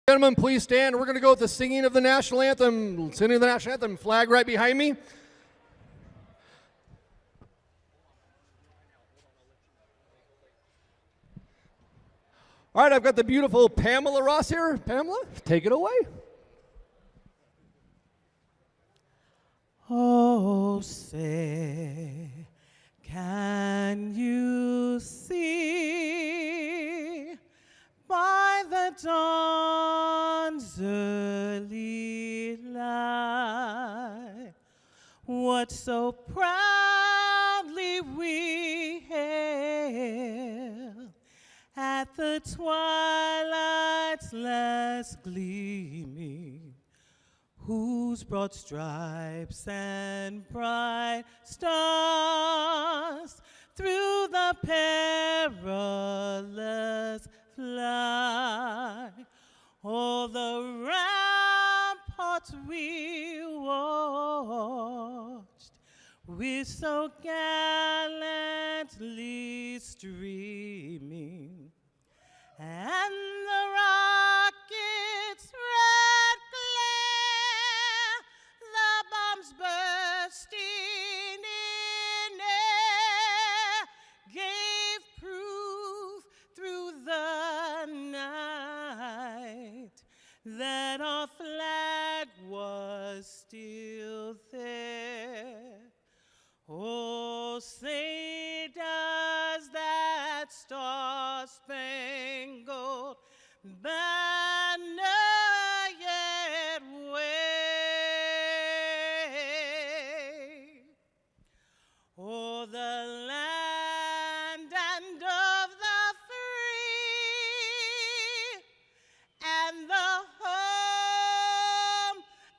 Gentlemen, please stand. We're going to go with the singing of the national anthem. Singing of the national anthem. Flag right behind me. All right, I've got the beautiful Pamela Ross here. Pamela, take it away. Oh, say, can you see by the dawn's early light what so proudly we hailed at the twilight's last gleaming, whose broad stripes and bright stars through the perilous flight, all the ramparts we watched with so gallantly streaming, and the rockets' red glare, the bombs bursting in air, gave proof through the night that our flag was still there. Oh, say does that star-spangled banner yet wave o'er the land and of the free and the home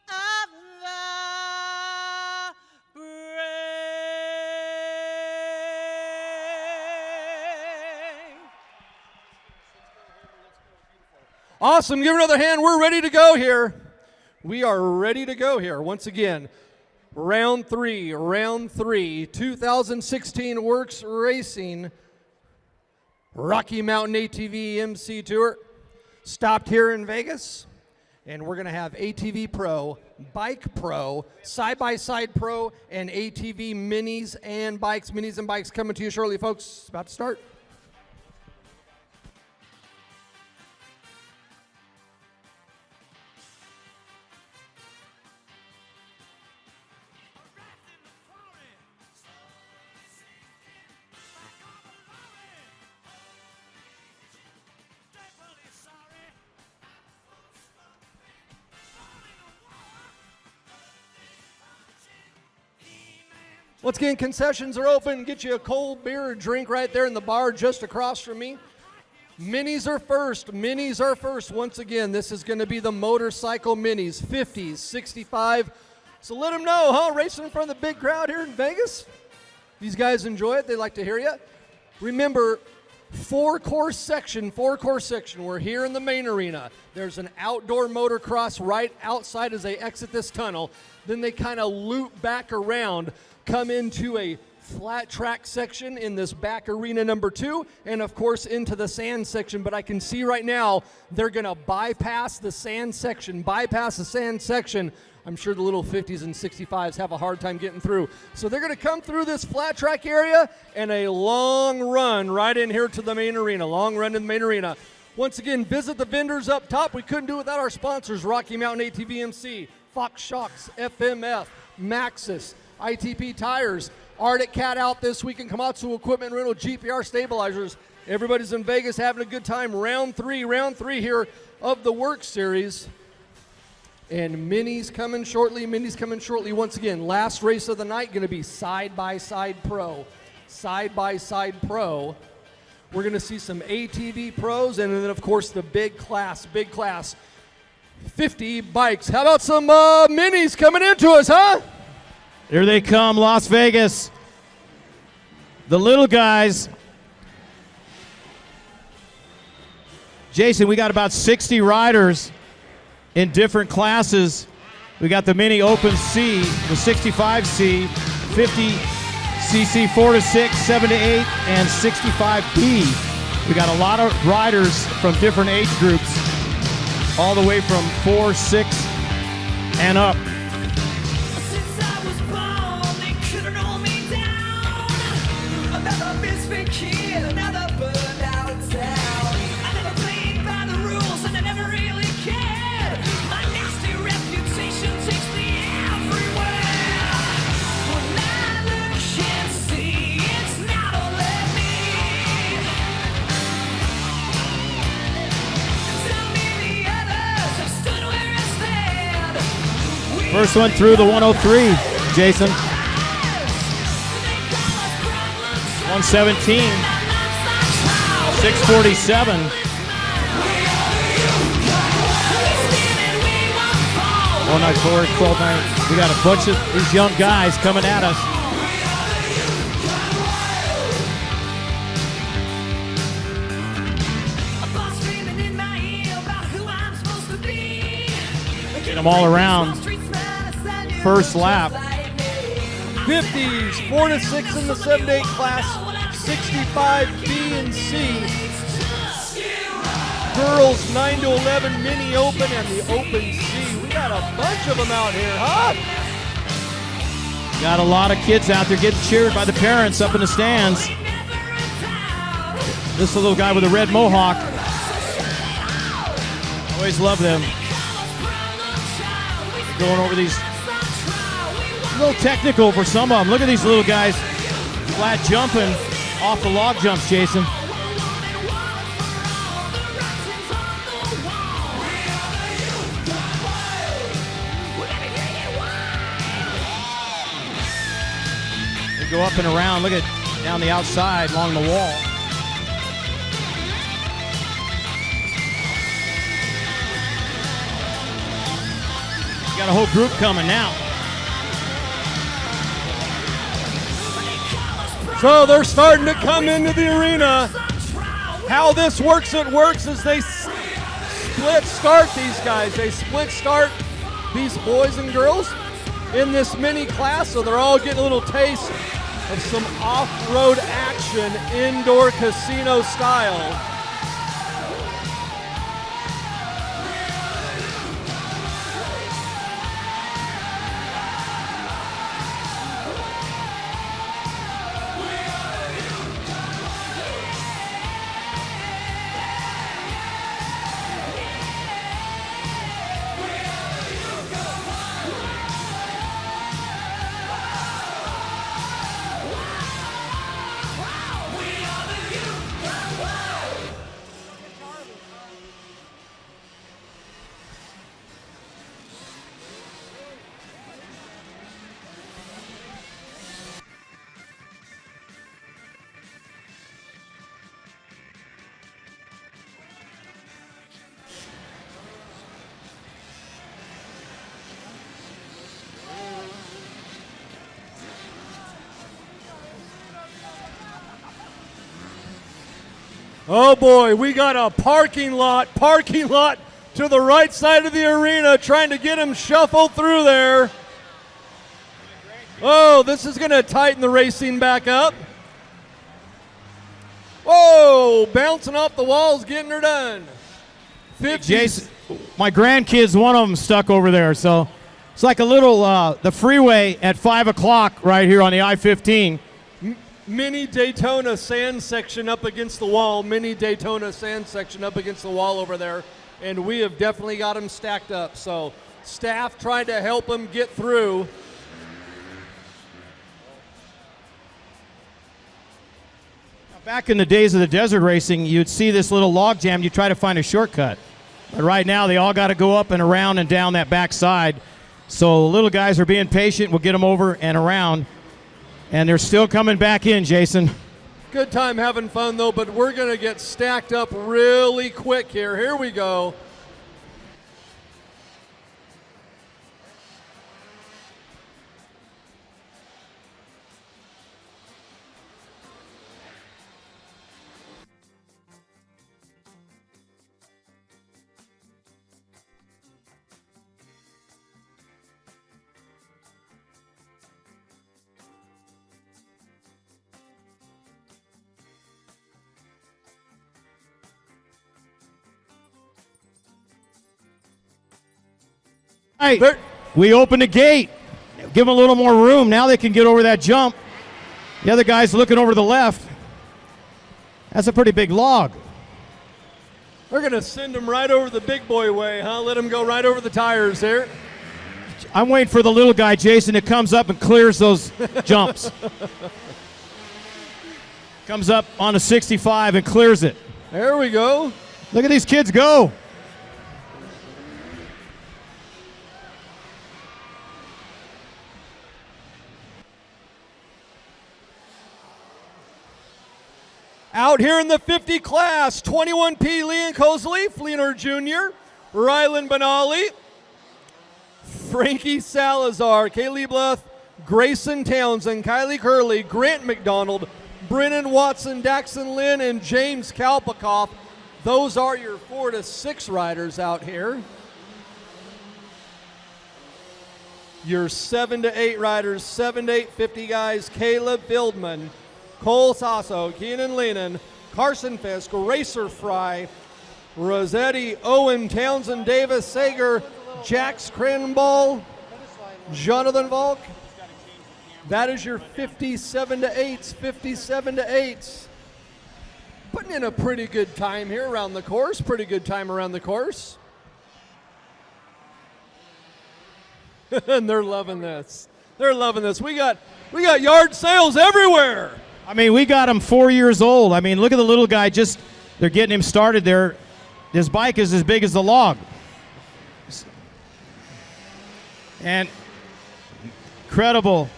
of the brave. Awesome. Give another hand. We're ready to go here. We are ready to go here. Once again, round three, 2016 Worcs Racing Rocky Mountain ATV MC Tour. Stopped here in Vegas, and we're going to have ATV Pro, Bike Pro, Side-by-Side Pro, and ATV Minis and Bikes coming to you shortly, folks. It's about to start. Once again, concessions are open. Get you a cold beer or drink right there in the bar just across from me. Minis are first. Minis are first. Once again, this is going to be the motorcycle minis, 50s, 65. So let them know, huh? Racing in front of the big crowd here in Vegas. These guys enjoy it. They like to hear you. Remember, four-course section. We're here in the main arena. There's an outdoor motocross right outside as they exit this tunnel. Then they kind of loop back around, come into a flat track section in this back arena number 2, and of course into the sand section. But I can see right now they're going to bypass the sand section. I'm sure the little 50s and 65s have a hard time getting through. So they're going to come through this flat track area and a long run right in here to the main arena. Once again, visit the vendors up top. We couldn't do it without our sponsors, Rocky Mountain ATV MC, Fox Shocks, FMF, Maxxis, ITP Tires, Arctic Cat out this week, and Komatsu Equipment Rental, GPR Stabilizers. Everybody's in Vegas having a good time. Round three here of the Works Series. And Minis coming shortly. Once again, last race of the night going to be Side-by-Side Pro. We're going to see some ATV pros, and then, of course, the big class, 50 bikes. How about some Minis coming into us, huh? Here they come, Las Vegas. The little guys. Jason, we got about 60 riders in different classes. We got the Mini Open C, the 65C, 50cc 4 to 6, 7 to 8, and 65B. We got a lot of riders from different age groups. all the way from 4, 6, and up. Since I was born, they couldn't hold me down. Another misfit kid, another burned out town. I never played by the rules and I never really cared. My nasty reputation takes me everywhere. When I look and see, it's not only me. So many others have stood where I stand. First one through the 103, Jason. 117, 647. 194, 12, we got a bunch of these young guys coming at us. Get them all around. First lap. 50s, 4 to 6 in the 7 to 8 class, 65 B and C. Girls 9 to 11 mini open and the open C. We got a bunch of them out here, huh? Got a lot of kids out there getting cheered by the parents up in the stands. This little guy with a red mohawk. Always love them. Going over these. A little technical for some of them. Look at these little guys flat jumping off the log jumps, Jason. They go up and around. Look at down the outside along the wall. You got a whole group coming now. So they're starting to come into the arena. How this works, it works is they split start these guys. They split start these boys and girls in this mini class, so they're all getting a little taste of some off-road action, indoor casino style. Oh boy, we got a parking lot to the right side of the arena trying to get him shuffled through there. Oh, this is going to tighten the racing back up. Whoa, bouncing off the walls, getting her done. 50s. Jason, my grandkids, one of them stuck over there, so it's like a little, the freeway at 5 o'clock right here on the I-15. Mini Daytona sand section up against the wall. Mini Daytona sand section up against the wall over there. And we have definitely got them stacked up. So staff trying to help them get through. Back in the days of the desert racing, you'd see this little log jam, you try to find a shortcut. But right now, they all got to go up and around and down that back side. So the little guys are being patient. We'll get them over and around. And they're still coming back in, Jason. Good time having fun, though, but we're going to get stacked up really quick here. Here we go. right. There- We open the gate. Give them a little more room. Now they can get over that jump. The other guy's looking over to the left. That's a pretty big log. They're going to send him right over the big boy way, huh? Let him go right over the tires there. I'm waiting for the little guy, Jason, that comes up and clears those jumps. Comes up on a 65 and clears it. There we go. Look at these kids go. Out here in the 50 class, 21P Leon Cosley, Fleener Jr., Rylan Benali, Frankie Salazar, Kaylee Bluth, Grayson Townsend, Kylie Curley, Grant McDonald, Brennan Watson, Daxon Lynn, and James Kalpakoff. Those are your 4 to 6 riders out here. Your 7 to 8 riders, 7 to 8 50 guys, Caleb Fieldman, Cole Sasso, Keenan Lehnan, Carson Fisk, Racer Fry, Rossetti, Owen, Townsend, Davis, Sager, Jax Cranball, Jonathan Volk. That is your 57 to 8s, 57 to 8s. Putting in a pretty good time here around the course, pretty good time around the course. And they're loving this. They're loving this. We got yard sales everywhere. I mean, we got him 4 years old. I mean, look at the little guy. Just they're getting him started there. His bike is as big as the log. And incredible.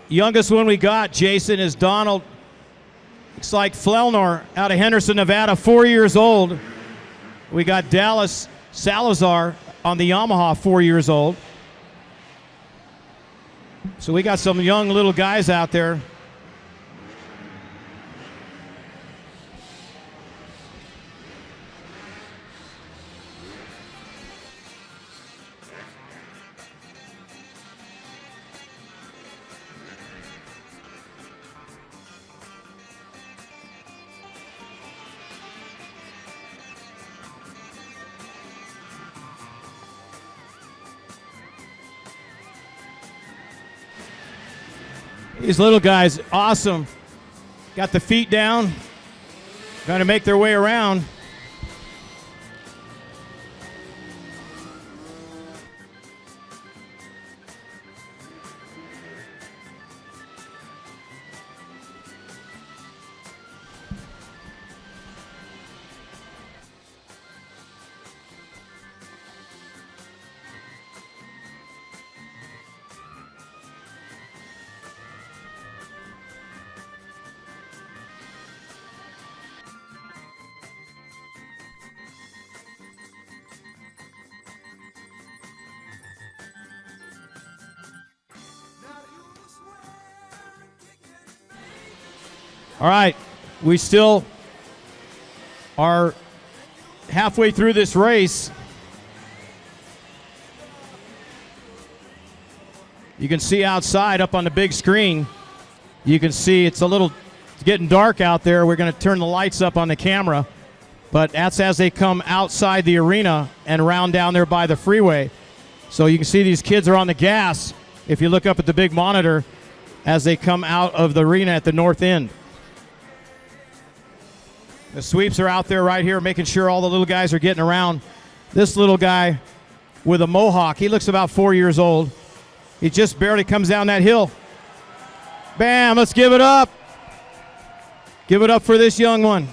Youngest one we got, Jason, is Donald. Looks like Flelnor out of Henderson, Nevada, 4 years old. We got Dallas Salazar on the Yamaha, 4 years old. So we got some young little guys out there. These little guys, awesome. Got the feet down, going to make their way around. All right, we still are halfway through this race. You can see outside up on the big screen. You can see it's getting dark out there. We're going to turn the lights up on the camera. But that's as they come outside the arena and round down there by the freeway. So you can see these kids are on the gas if you look up at the big monitor as they come out of the arena at the north end. The sweeps are out there right here making sure all the little guys are getting around. This little guy with a mohawk, he looks about 4 years old. He just barely comes down that hill. Bam, let's give it up. Give it up for this young one.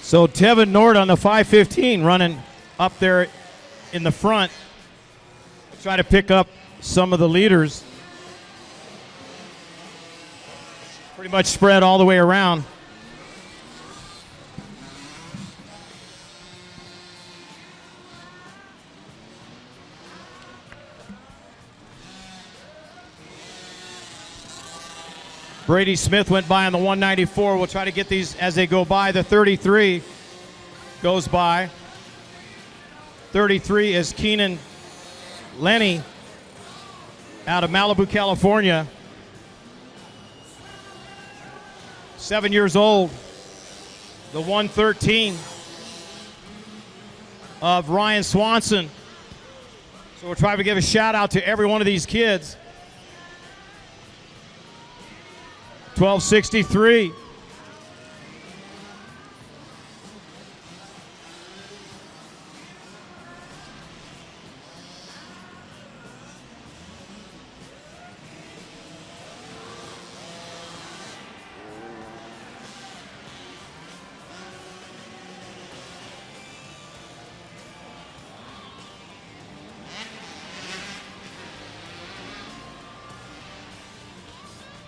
So Tevin Nord on the 515 running up there in the front. Try to pick up some of the leaders. Pretty much spread all the way around. Brady Smith went by on the 194. We'll try to get these as they go by. The 33 goes by. 33 is Keenan Lenny out of Malibu, California. 7 years old. The 113 of Ryan Swanson. So we'll try to give a shout out to every one of these kids. 1263.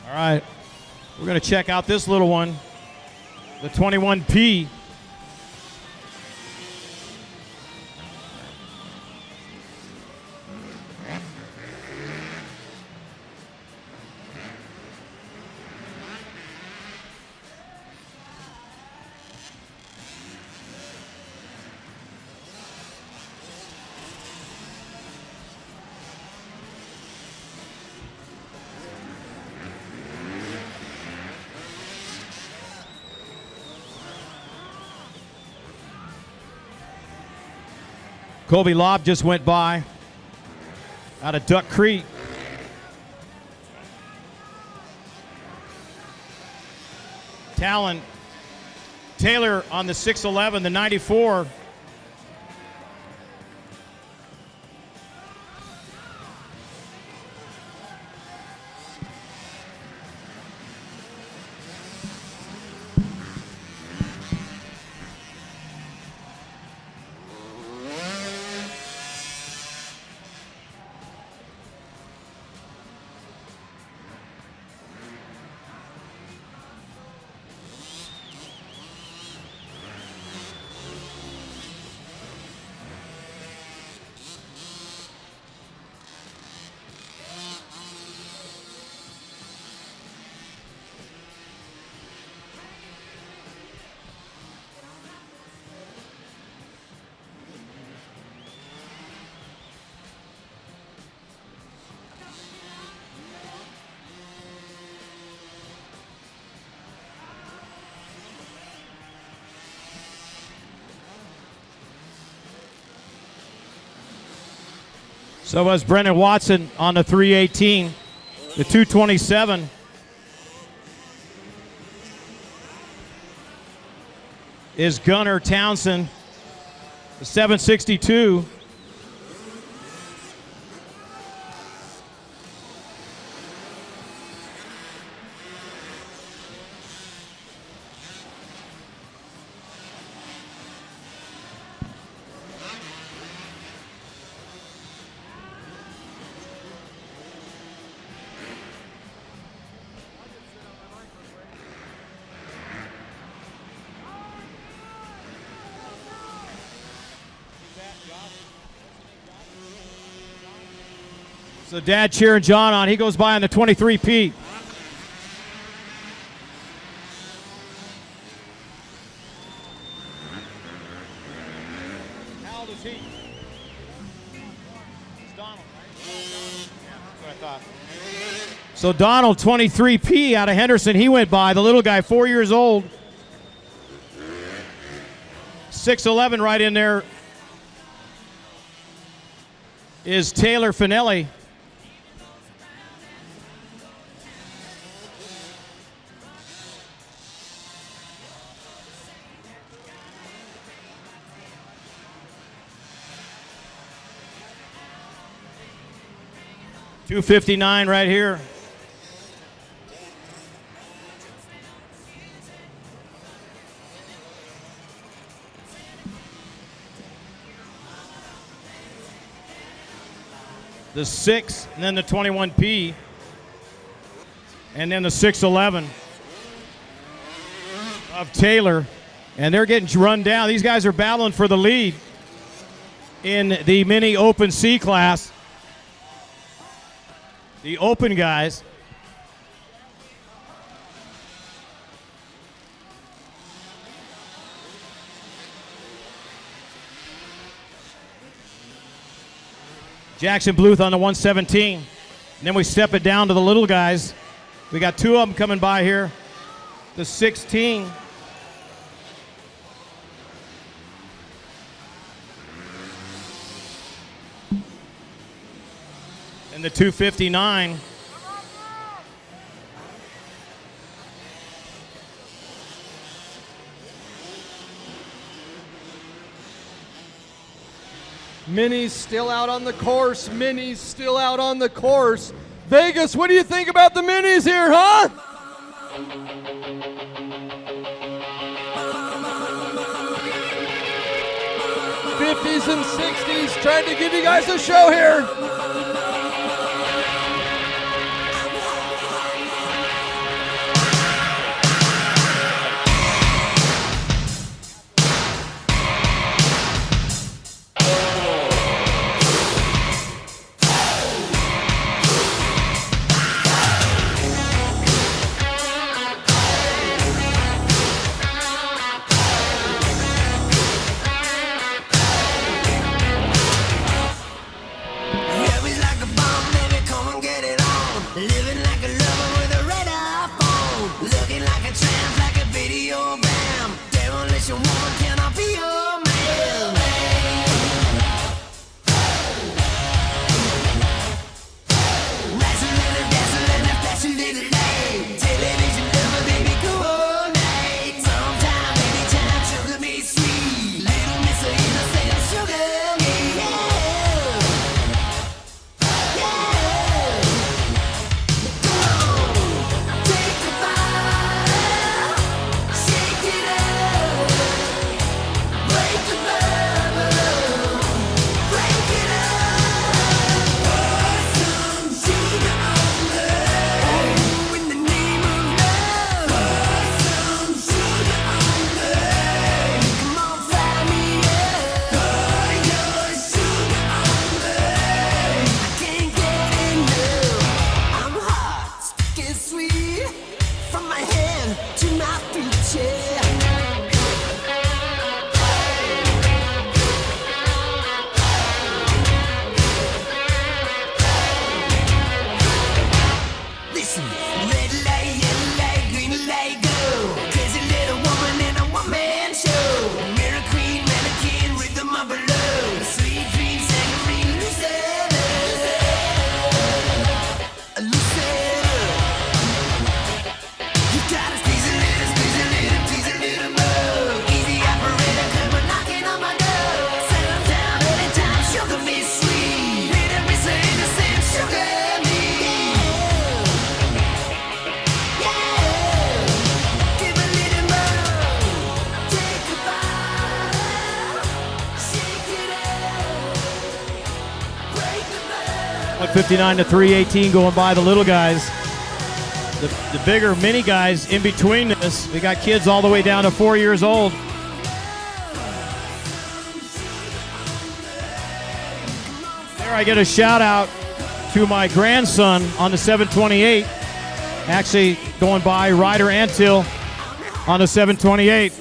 All right. We're going to check out this little one, the 21P. Colby Lobb just went by out of Duck Creek. Talon Taylor on the 611, the 94. So was Brendan Watson on the 318. The 227 is Gunnar Townsend. The 762 So Dad cheering John on. He goes by on the 23P. How old is he? It's Donald, right? Yeah, that's what I thought. So Donald, 23P out of Henderson. He went by. The little guy, 4 years old. 6'11" right in there is Taylor Finelli. $259 right here. the 6, and then the 21P, and then the 611 of Taylor. And they're getting run down. These guys are battling for the lead in the mini open C class. The open guys. Jackson Bluth on the 117. And then we step it down to the little guys. We got two of them coming by here. The 16. And the 259. Minis still out on the course. Minis still out on the course. Vegas, what do you think about the minis here, huh? '50s and '60s, trying to give you guys a show here. .59 to 318 going by the little guys. The bigger mini guys in between this. We got kids all the way down to 4 years old. There I get a shout out to my grandson on the 728. Actually going by Ryder Antill on the 728.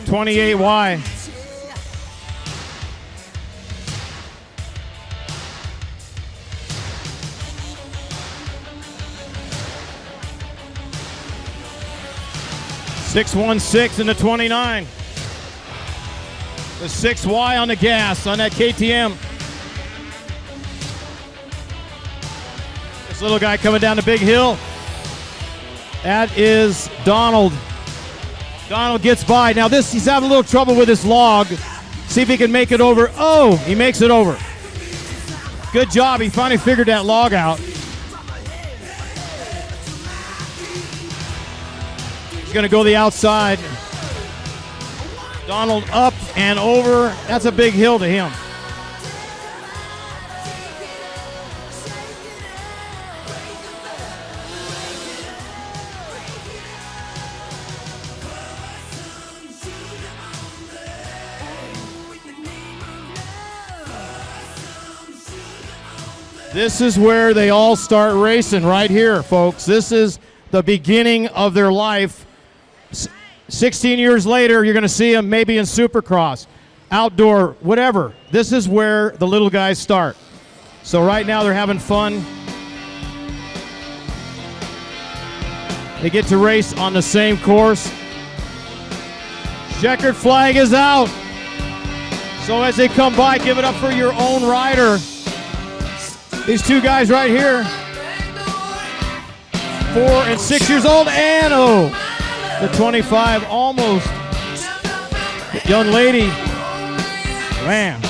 28Y. .616 in the 29. The 6Y on the gas on that KTM. This little guy coming down the big hill. That is Donald. Donald gets by. Now he's having a little trouble with his log. See if he can make it over. Oh, he makes it over. Good job. He finally figured that log out. He's going to go the outside. Donald up and over. That's a big hill to him. This is where they all start racing right here, folks. This is the beginning of their life. 16 years later, you're going to see them maybe in Supercross, outdoor, whatever. This is where the little guys start. So right now they're having fun. They get to race on the same course. Checkered flag is out. So as they come by, give it up for your own rider. These two guys right here, 4 and 6 years old, and the 25, almost. Young lady, man.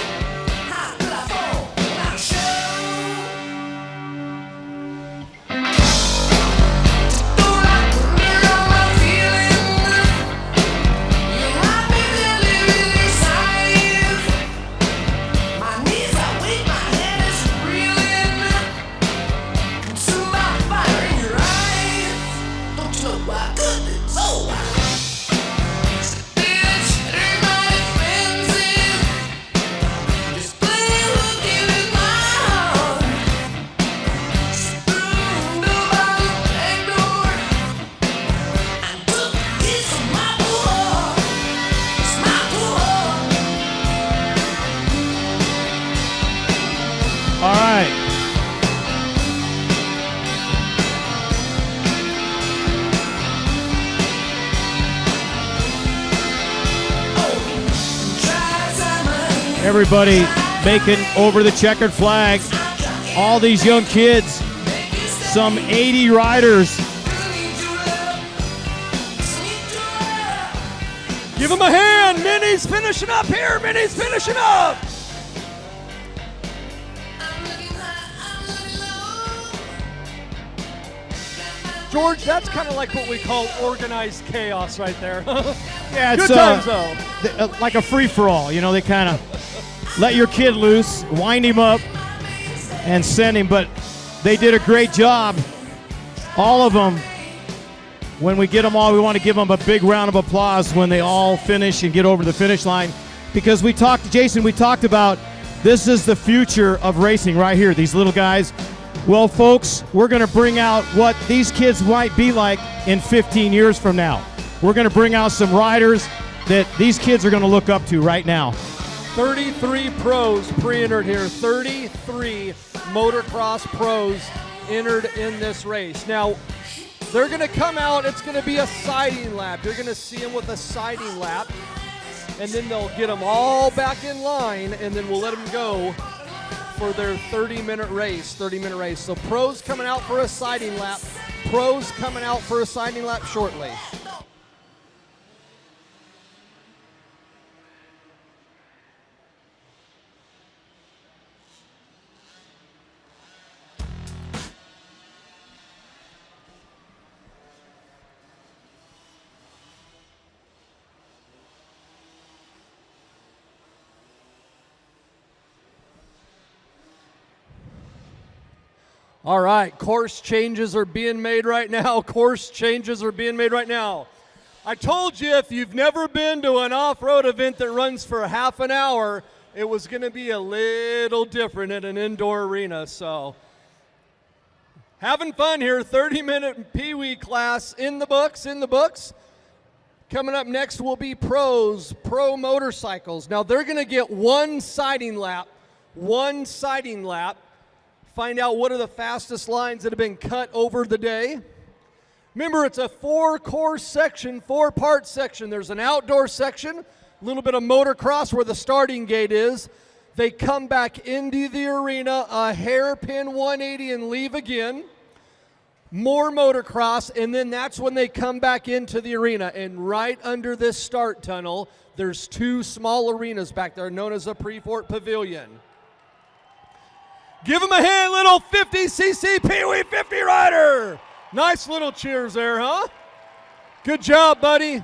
All right. Everybody making over the checkered flag. All these young kids, some 80 riders. Give him a hand. Minnie's finishing up here. Minnie's finishing up. George, that's kind of like what we call organized chaos right there. Yeah, it's good times though. like a free-for-all. You know, they kind of let your kid loose, wind him up, and send him. But they did a great job. All of them. When we get them all, we want to give them a big round of applause when they all finish and get over the finish line. Because we talked, Jason, we talked about this is the future of racing right here, these little guys. Well, folks, we're going to bring out what these kids might be like in 15 years from now. We're going to bring out some riders that these kids are going to look up to right now. 33 pros pre-entered here. 33 motocross pros entered in this race. Now, they're going to come out. It's going to be a siding lap. You're going to see them with a siding lap, and then they'll get them all back in line, and then we'll let them go for their 30-minute race. So pros coming out for a siding lap. Pros coming out for a siding lap shortly. All right, course changes are being made right now. I told you if you've never been to an off-road event that runs for half an hour, it was going to be a little different in an indoor arena. So having fun here, 30-minute Pee-wee class in the books. Coming up next will be pros, pro motorcycles. Now they're going to get one siding lap. Find out what are the fastest lines that have been cut over the day. Remember, it's a four-part section. There's an outdoor section, a little bit of motocross where the starting gate is. They come back into the arena, a hairpin 180 and leave again. More motocross, and then that's when they come back into the arena. And right under this start tunnel, there's two small arenas back there known as a Prefort Pavilion. Give him a hand, little 50cc Pee-wee 50 rider. Nice little cheers there, huh? Good job, buddy.